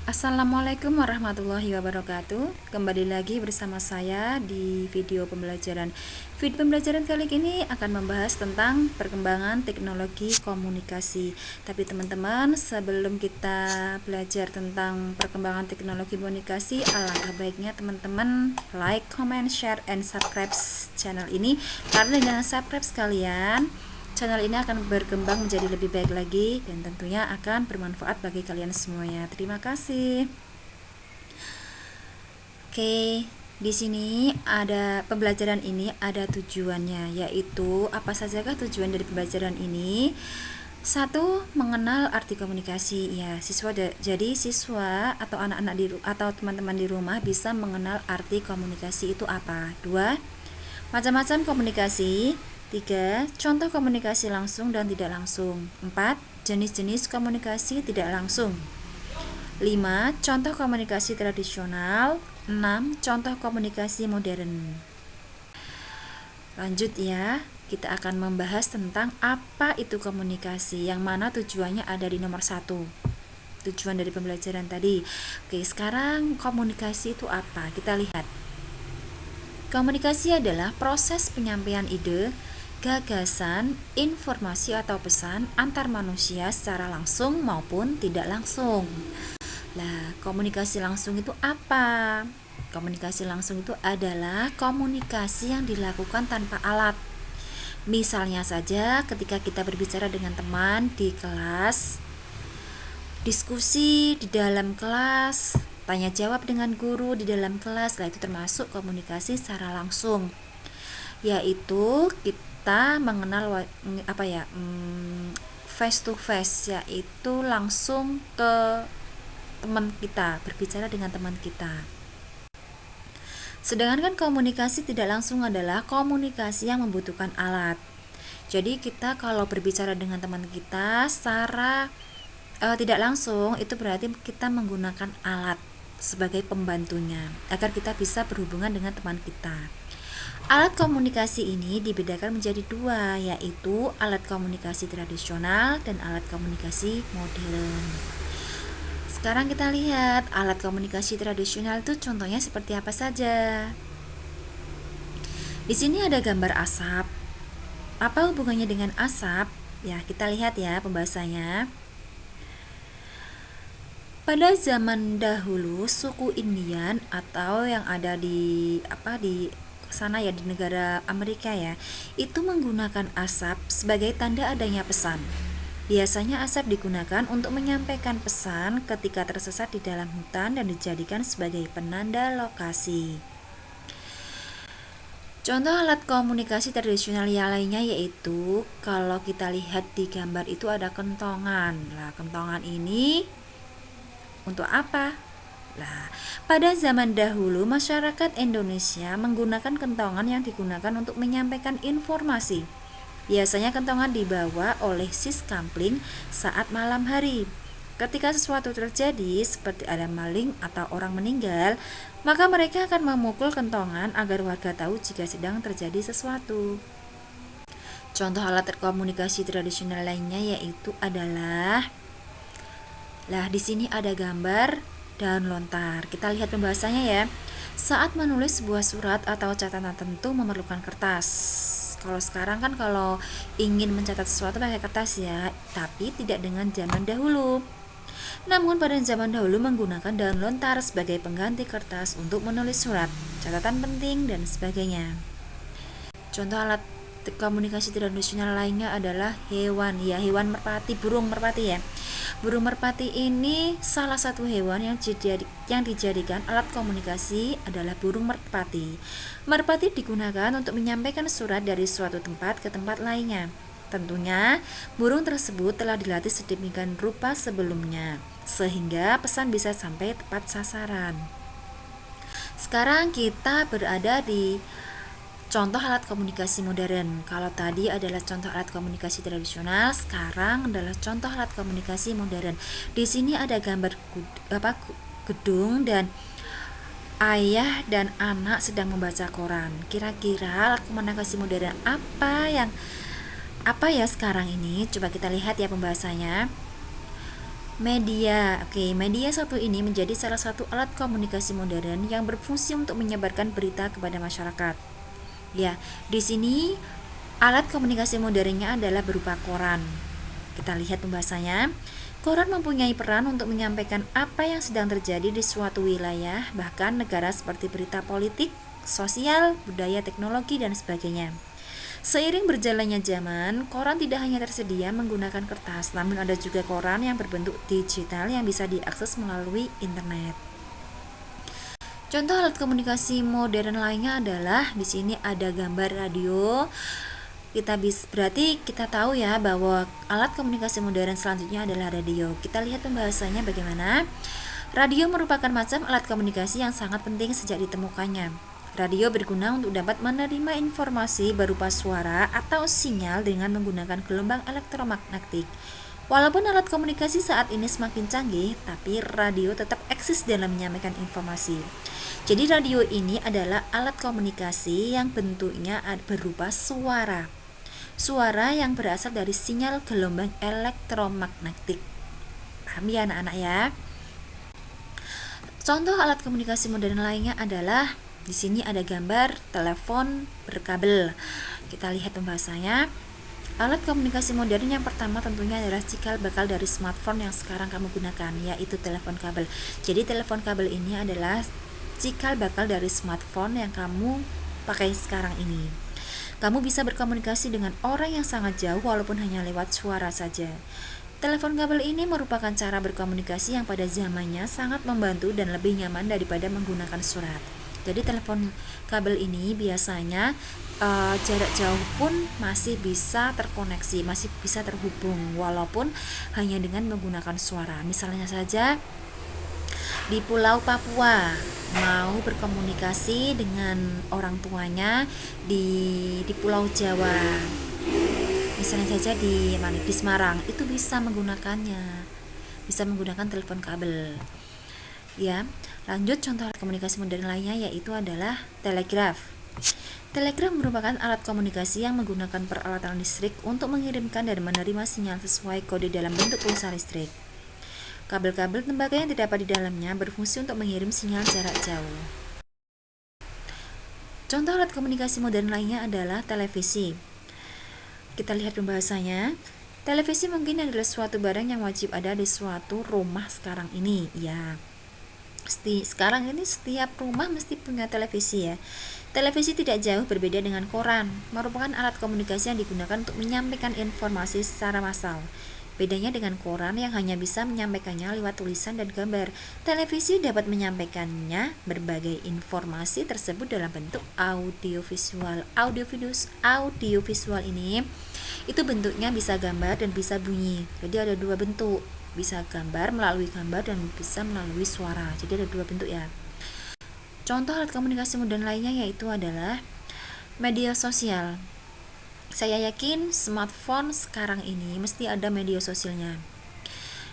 Assalamualaikum warahmatullahi wabarakatuh. Kembali lagi bersama saya di video pembelajaran. Video pembelajaran kali ini akan membahas tentang perkembangan teknologi komunikasi. Tapi teman-teman, sebelum kita belajar tentang perkembangan teknologi komunikasi, alangkah baiknya teman-teman like, comment, share, and subscribe channel ini. Karena dengan subscribe sekalian, channel ini akan berkembang menjadi lebih baik lagi dan tentunya akan bermanfaat bagi kalian semuanya. Terima kasih. Oke, di sini ada pembelajaran ini ada tujuannya, yaitu apa sajakah tujuan dari pembelajaran ini? Satu, mengenal arti komunikasi. Ya, jadi siswa atau anak-anak atau teman-teman di rumah bisa mengenal arti komunikasi itu apa. Dua, macam-macam komunikasi. 3. Contoh komunikasi langsung dan tidak langsung. 4. Jenis-jenis komunikasi tidak langsung. 5. Contoh komunikasi tradisional. 6. Contoh komunikasi modern. Lanjut ya, kita akan membahas tentang apa itu komunikasi, yang mana tujuannya ada di nomor 1. Tujuan dari pembelajaran tadi. Oke, sekarang komunikasi itu apa? Kita lihat. Komunikasi adalah proses penyampaian ide, gagasan, informasi atau pesan antar manusia secara langsung maupun tidak langsung. Nah, komunikasi langsung itu apa? Komunikasi langsung itu adalah komunikasi yang dilakukan tanpa alat. Misalnya saja ketika kita berbicara dengan teman di kelas, diskusi di dalam kelas, tanya jawab dengan guru di dalam kelas. Itu termasuk komunikasi secara langsung, yaitu kita mengenal face to face, yaitu langsung ke teman kita, berbicara dengan teman kita. Sedangkan komunikasi tidak langsung adalah komunikasi yang membutuhkan alat. Jadi kita kalau berbicara dengan teman kita secara tidak langsung, itu berarti kita menggunakan alat sebagai pembantunya agar kita bisa berhubungan dengan teman kita. Alat komunikasi ini dibedakan menjadi 2, yaitu alat komunikasi tradisional dan alat komunikasi modern. Sekarang kita lihat alat komunikasi tradisional itu contohnya seperti apa saja. Di sini ada gambar asap. Apa hubungannya dengan asap? Ya, kita lihat ya pembahasannya. Pada zaman dahulu, suku Indian atau yang ada di sana ya, di negara Amerika ya, itu menggunakan asap sebagai tanda adanya pesan. Biasanya asap digunakan untuk menyampaikan pesan ketika tersesat di dalam hutan dan dijadikan sebagai penanda lokasi. Contoh alat komunikasi tradisional yang lainnya yaitu kalau kita lihat di gambar itu ada kentongan. Nah, kentongan ini untuk apa? Nah, pada zaman dahulu masyarakat Indonesia menggunakan kentongan yang digunakan untuk menyampaikan informasi. Biasanya kentongan dibawa oleh siskampling saat malam hari. Ketika sesuatu terjadi seperti ada maling atau orang meninggal, maka mereka akan memukul kentongan agar warga tahu jika sedang terjadi sesuatu. Contoh alat komunikasi tradisional lainnya yaitu adalah di sini ada gambar daun lontar. Kita lihat pembahasannya ya. Saat menulis sebuah surat atau catatan tentu memerlukan kertas. Kalau sekarang kan kalau ingin mencatat sesuatu pakai kertas ya, tapi tidak dengan zaman dahulu. Namun pada zaman dahulu menggunakan daun lontar sebagai pengganti kertas untuk menulis surat, catatan penting dan sebagainya. Contoh alat komunikasi tradisional lainnya adalah hewan merpati, burung merpati ya. Burung merpati ini salah satu hewan yang dijadikan alat komunikasi adalah burung merpati. Merpati digunakan untuk menyampaikan surat dari suatu tempat ke tempat lainnya. Tentunya, burung tersebut telah dilatih sedemikian rupa sebelumnya, sehingga pesan bisa sampai tepat sasaran. Sekarang kita berada di contoh alat komunikasi modern. Kalau tadi adalah contoh alat komunikasi tradisional, sekarang adalah contoh alat komunikasi modern. Di sini ada gambar gedung dan ayah dan anak sedang membaca koran. Kira-kira alat komunikasi modern apa ya sekarang ini? Coba kita lihat ya pembahasannya. Media, oke, media satu ini menjadi salah satu alat komunikasi modern yang berfungsi untuk menyebarkan berita kepada masyarakat. Ya, di sini alat komunikasi modernnya adalah berupa koran. Kita lihat pembahasannya. Koran mempunyai peran untuk menyampaikan apa yang sedang terjadi di suatu wilayah, bahkan negara seperti berita politik, sosial, budaya, teknologi, dan sebagainya. Seiring berjalannya zaman, koran tidak hanya tersedia menggunakan kertas, namun ada juga koran yang berbentuk digital yang bisa diakses melalui internet. Contoh alat komunikasi modern lainnya adalah di sini ada gambar radio. Berarti kita tahu ya bahwa alat komunikasi modern selanjutnya adalah radio. Kita lihat pembahasannya bagaimana. Radio merupakan macam alat komunikasi yang sangat penting sejak ditemukannya. Radio berguna untuk dapat menerima informasi berupa suara atau sinyal dengan menggunakan gelombang elektromagnetik. Walaupun alat komunikasi saat ini semakin canggih, tapi radio tetap eksis dalam menyampaikan informasi. Jadi radio ini adalah alat komunikasi yang bentuknya berupa suara. Suara yang berasal dari sinyal gelombang elektromagnetik. Paham ya anak-anak ya? Contoh alat komunikasi modern lainnya adalah di sini ada gambar telepon berkabel. Kita lihat pembahasannya. Alat komunikasi modern yang pertama tentunya adalah cikal bakal dari smartphone yang sekarang kamu gunakan, yaitu telepon kabel. Jadi telepon kabel ini adalah cikal bakal dari smartphone yang kamu pakai sekarang ini. Kamu bisa berkomunikasi dengan orang yang sangat jauh walaupun hanya lewat suara saja. Telepon kabel ini merupakan cara berkomunikasi yang pada zamannya sangat membantu dan lebih nyaman daripada menggunakan surat. Jadi telepon kabel ini biasanya jarak jauh pun masih bisa terkoneksi, masih bisa terhubung walaupun hanya dengan menggunakan suara. Misalnya saja di Pulau Papua mau berkomunikasi dengan orang tuanya di Pulau Jawa. Misalnya saja di Semarang, itu bisa menggunakannya. Bisa menggunakan telepon kabel. Ya, lanjut contoh alat komunikasi modern lainnya yaitu adalah telegraf. Telegraf merupakan alat komunikasi yang menggunakan peralatan listrik untuk mengirimkan dan menerima sinyal sesuai kode dalam bentuk pulsa listrik. Kabel-kabel tembaga yang terdapat di dalamnya berfungsi untuk mengirim sinyal jarak jauh. Contoh alat komunikasi modern lainnya adalah televisi. Kita lihat pembahasannya. Televisi mungkin adalah suatu barang yang wajib ada di suatu rumah sekarang ini. Ya, sekarang ini setiap rumah mesti punya televisi ya. Televisi tidak jauh berbeda dengan koran, merupakan alat komunikasi yang digunakan untuk menyampaikan informasi secara massal. Bedanya dengan koran yang hanya bisa menyampaikannya lewat tulisan dan gambar, televisi dapat menyampaikannya berbagai informasi tersebut dalam bentuk audiovisual. Audiovisual ini itu bentuknya bisa gambar dan bisa bunyi. Jadi ada dua bentuk, bisa gambar melalui gambar dan bisa melalui suara. Jadi ada dua bentuk ya. Contoh alat komunikasi modern lainnya yaitu adalah media sosial. Saya yakin smartphone sekarang ini mesti ada media sosialnya.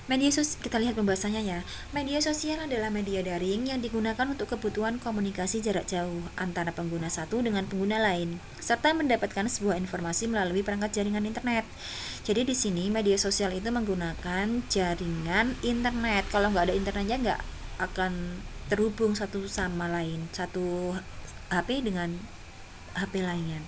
Kita lihat pembahasannya ya. Media sosial adalah media daring yang digunakan untuk kebutuhan komunikasi jarak jauh antara pengguna satu dengan pengguna lain, serta mendapatkan sebuah informasi melalui perangkat jaringan internet. Jadi di sini media sosial itu menggunakan jaringan internet. Kalau nggak ada internetnya nggak akan terhubung satu sama lain, satu HP dengan HP lainnya.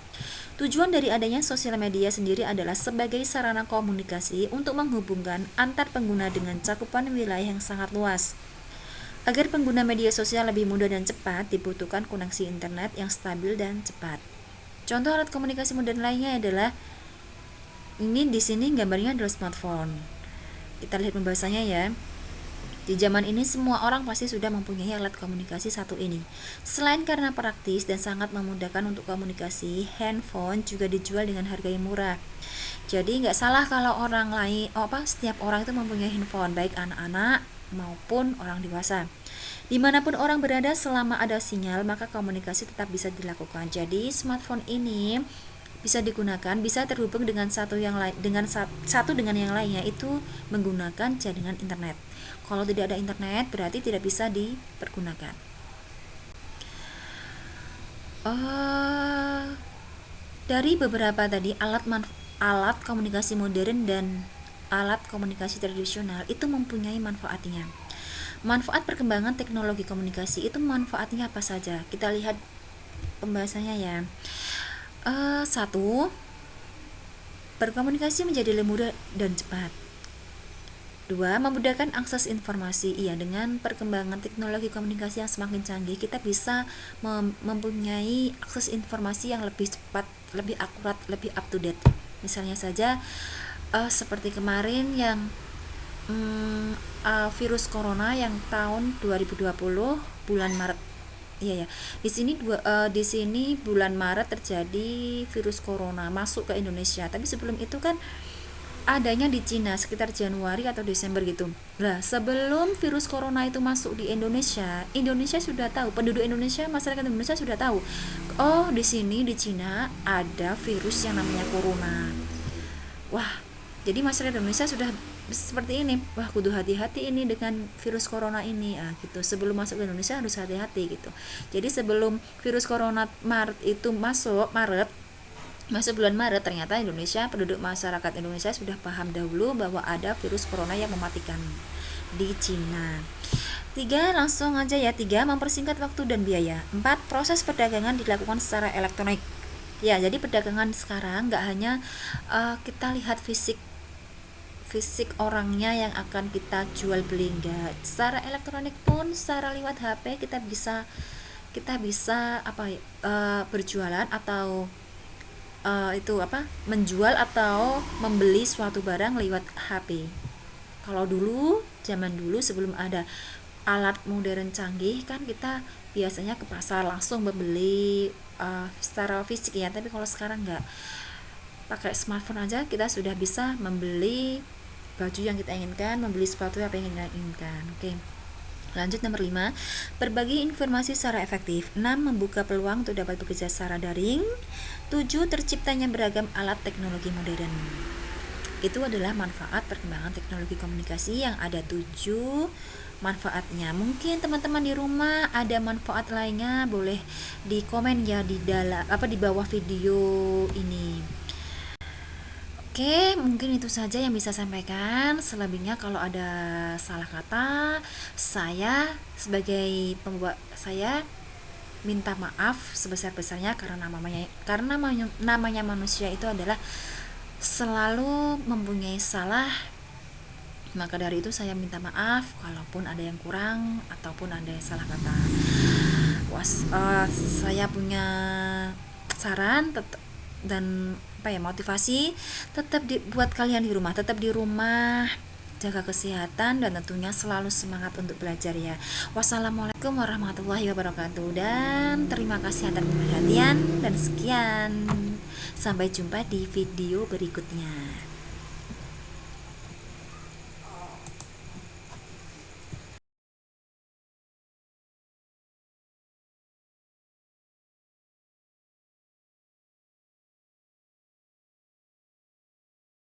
Tujuan dari adanya sosial media sendiri adalah sebagai sarana komunikasi untuk menghubungkan antar pengguna dengan cakupan wilayah yang sangat luas. Agar pengguna media sosial lebih mudah dan cepat, dibutuhkan koneksi internet yang stabil dan cepat. Contoh alat komunikasi modern lainnya adalah ini di sini gambarnya adalah smartphone. Kita lihat pembahasannya ya. Di zaman ini semua orang pasti sudah mempunyai alat komunikasi satu ini. Selain karena praktis dan sangat memudahkan untuk komunikasi, handphone juga dijual dengan harga yang murah. Jadi nggak salah kalau setiap orang itu mempunyai handphone, baik anak-anak maupun orang dewasa. Dimanapun orang berada selama ada sinyal, maka komunikasi tetap bisa dilakukan. Jadi smartphone ini bisa digunakan, bisa terhubung dengan satu yang dengan yang lainnya itu menggunakan jaringan internet. Kalau tidak ada internet berarti tidak bisa dipergunakan. Dari beberapa tadi alat komunikasi modern dan alat komunikasi tradisional itu mempunyai manfaatnya. Manfaat perkembangan teknologi komunikasi itu manfaatnya apa saja? Kita lihat pembahasannya ya. Satu, berkomunikasi menjadi lebih mudah dan cepat. Dua, memudahkan akses informasi. Iya, dengan perkembangan teknologi komunikasi yang semakin canggih, kita bisa mempunyai akses informasi yang lebih cepat, lebih akurat, lebih up to date. Misalnya saja seperti kemarin yang virus corona yang tahun 2020 bulan Maret. Iya ya. Di sini bulan Maret terjadi virus corona masuk ke Indonesia. Tapi sebelum itu kan adanya di Cina sekitar Januari atau Desember gitu. Nah, sebelum virus corona itu masuk di Indonesia, Indonesia sudah tahu, penduduk Indonesia, masyarakat Indonesia sudah tahu. Oh, di sini di Cina ada virus yang namanya corona. Wah, jadi masyarakat Indonesia sudah seperti ini. Wah, kudu hati-hati ini dengan virus corona ini. Gitu. Sebelum masuk ke Indonesia harus hati-hati gitu. Jadi sebelum virus corona Maret itu masuk bulan Maret, ternyata penduduk masyarakat Indonesia sudah paham dahulu bahwa ada virus corona yang mematikan di Cina. 3, langsung aja ya. 3, mempersingkat waktu dan biaya. 4, proses perdagangan dilakukan secara elektronik. Ya, jadi perdagangan sekarang nggak hanya kita lihat fisik orangnya yang akan kita jual beli, enggak. Secara elektronik pun, secara lewat HP kita bisa berjualan atau menjual atau membeli suatu barang lewat HP. Kalau zaman dulu sebelum ada alat modern canggih kan kita biasanya ke pasar langsung membeli secara fisik ya. Tapi kalau sekarang enggak, pakai smartphone aja kita sudah bisa membeli baju yang kita inginkan, membeli sepatu yang kita inginkan. Oke. Lanjut nomor 5, berbagi informasi secara efektif. 6, membuka peluang untuk dapat bekerja secara daring. 7, terciptanya beragam alat teknologi modern. Itu adalah manfaat perkembangan teknologi komunikasi yang ada 7 manfaatnya. Mungkin teman-teman di rumah ada manfaat lainnya, boleh di komen ya di bawah video ini. Oke, mungkin itu saja yang bisa sampaikan. Selebihnya kalau ada salah kata, saya sebagai pembuat minta maaf sebesar-besarnya karena namanya manusia itu adalah selalu mempunyai salah. Maka dari itu saya minta maaf kalaupun ada yang kurang ataupun ada yang salah kata. Saya punya saran dan motivasi buat kalian tetap di rumah, jaga kesehatan dan tentunya selalu semangat untuk belajar ya. Wassalamualaikum warahmatullahi wabarakatuh dan terima kasih atas perhatian dan sekian, sampai jumpa di video berikutnya.